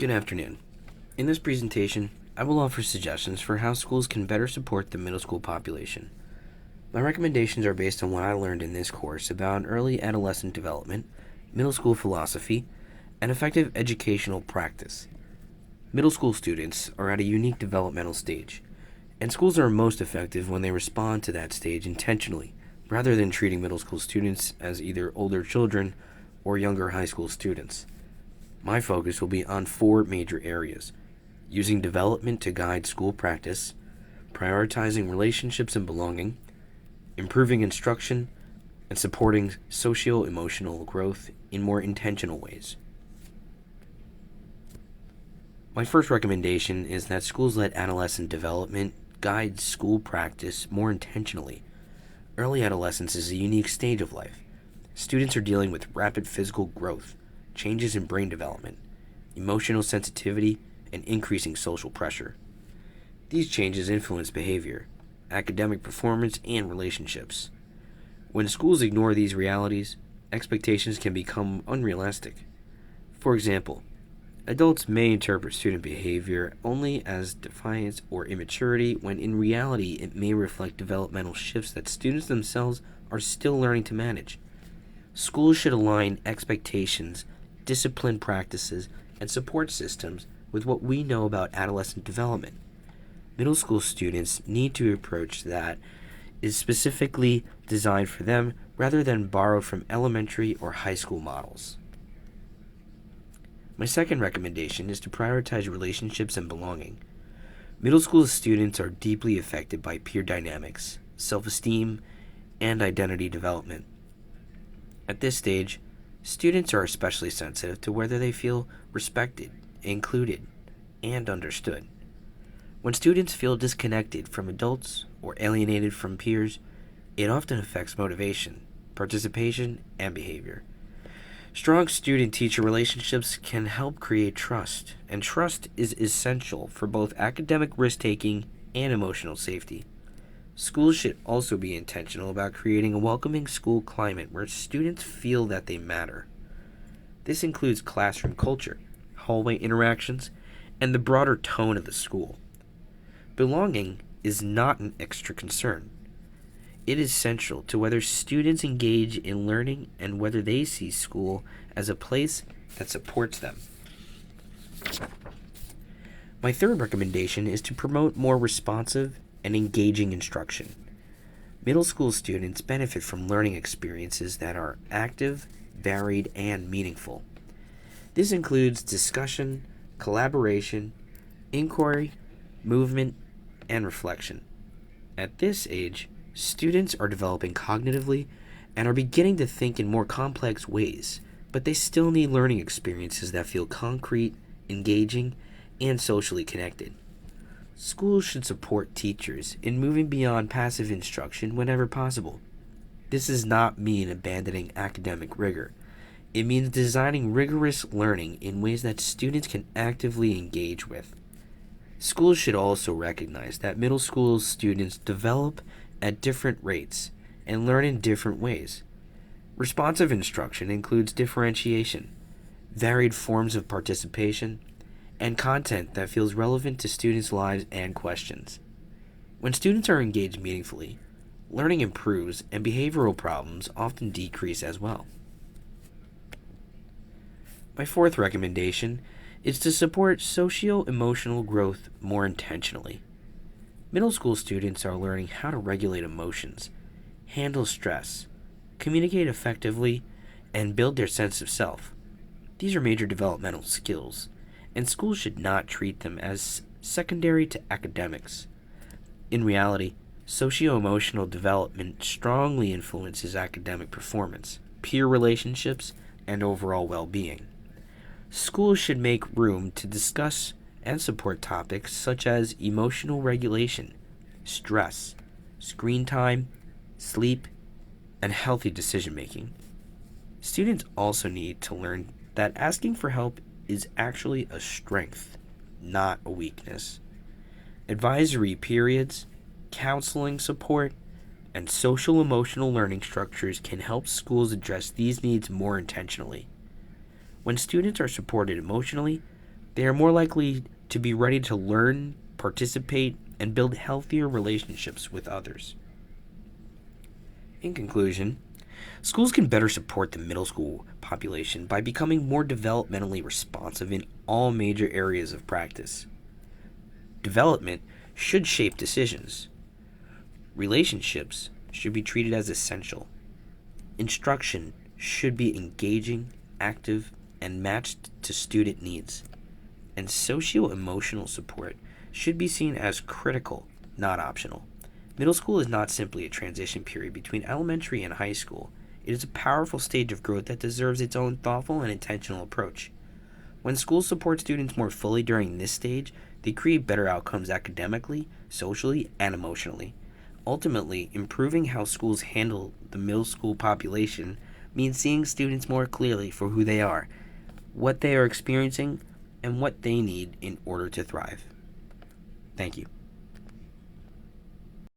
Good afternoon. In this presentation, I will offer suggestions for how schools can better support the middle school population. My recommendations are based on what I learned in this course about early adolescent development, middle school philosophy, and effective educational practice. Middle school students are at a unique developmental stage, and schools are most effective when they respond to that stage intentionally, rather than treating middle school students as either older children or younger high school students. My focus will be on four major areas: using development to guide school practice, prioritizing relationships and belonging, improving instruction, and supporting socio-emotional growth in more intentional ways. My first recommendation is that schools let adolescent development guide school practice more intentionally. Early adolescence is a unique stage of life. Students are dealing with rapid physical growth, changes in brain development, emotional sensitivity, and increasing social pressure. These changes influence behavior, academic performance, and relationships. When schools ignore these realities, expectations can become unrealistic. For example, adults may interpret student behavior only as defiance or immaturity, when in reality it may reflect developmental shifts that students themselves are still learning to manage. Schools should align expectations, discipline practices, and support systems with what we know about adolescent development. Middle school students need to approach that is specifically designed for them rather than borrowed from elementary or high school models. My second recommendation is to prioritize relationships and belonging. Middle school students are deeply affected by peer dynamics, self-esteem, and identity development. At this stage, students are especially sensitive to whether they feel respected, included, and understood. When students feel disconnected from adults or alienated from peers, it often affects motivation, participation, and behavior. Strong student-teacher relationships can help create trust, and trust is essential for both academic risk-taking and emotional safety. Schools should also be intentional about creating a welcoming school climate where students feel that they matter. This includes classroom culture, hallway interactions, and the broader tone of the school. Belonging is not an extra concern. It is central to whether students engage in learning and whether they see school as a place that supports them. My third recommendation is to promote more responsive and engaging instruction. Middle school students benefit from learning experiences that are active, varied, and meaningful. This includes discussion, collaboration, inquiry, movement, and reflection. At this age, students are developing cognitively and are beginning to think in more complex ways, but they still need learning experiences that feel concrete, engaging, and socially connected. Schools should support teachers in moving beyond passive instruction whenever possible. This does not mean abandoning academic rigor. It means designing rigorous learning in ways that students can actively engage with. Schools should also recognize that middle school students develop at different rates and learn in different ways. Responsive instruction includes differentiation, varied forms of participation, and content that feels relevant to students' lives and questions. When students are engaged meaningfully, learning improves and behavioral problems often decrease as well. My fourth recommendation is to support socio-emotional growth more intentionally. Middle school students are learning how to regulate emotions, handle stress, communicate effectively, and build their sense of self. These are major developmental skills, and schools should not treat them as secondary to academics. In reality, socio-emotional development strongly influences academic performance, peer relationships, and overall well-being. Schools should make room to discuss and support topics such as emotional regulation, stress, screen time, sleep, and healthy decision-making. Students also need to learn that asking for help is actually a strength, not a weakness. Advisory periods, counseling support, and social emotional learning structures can help schools address these needs more intentionally. When students are supported emotionally, They are more likely to be ready to learn, participate, and build healthier relationships with others. In conclusion, schools can better support the middle school population by becoming more developmentally responsive in all major areas of practice. Development should shape decisions. Relationships should be treated as essential. Instruction should be engaging, active, and matched to student needs. And socio-emotional support should be seen as critical, not optional. Middle school is not simply a transition period between elementary and high school. It is a powerful stage of growth that deserves its own thoughtful and intentional approach. When schools support students more fully during this stage, they create better outcomes academically, socially, and emotionally. Ultimately, improving how schools handle the middle school population means seeing students more clearly for who they are, what they are experiencing, and what they need in order to thrive. Thank you.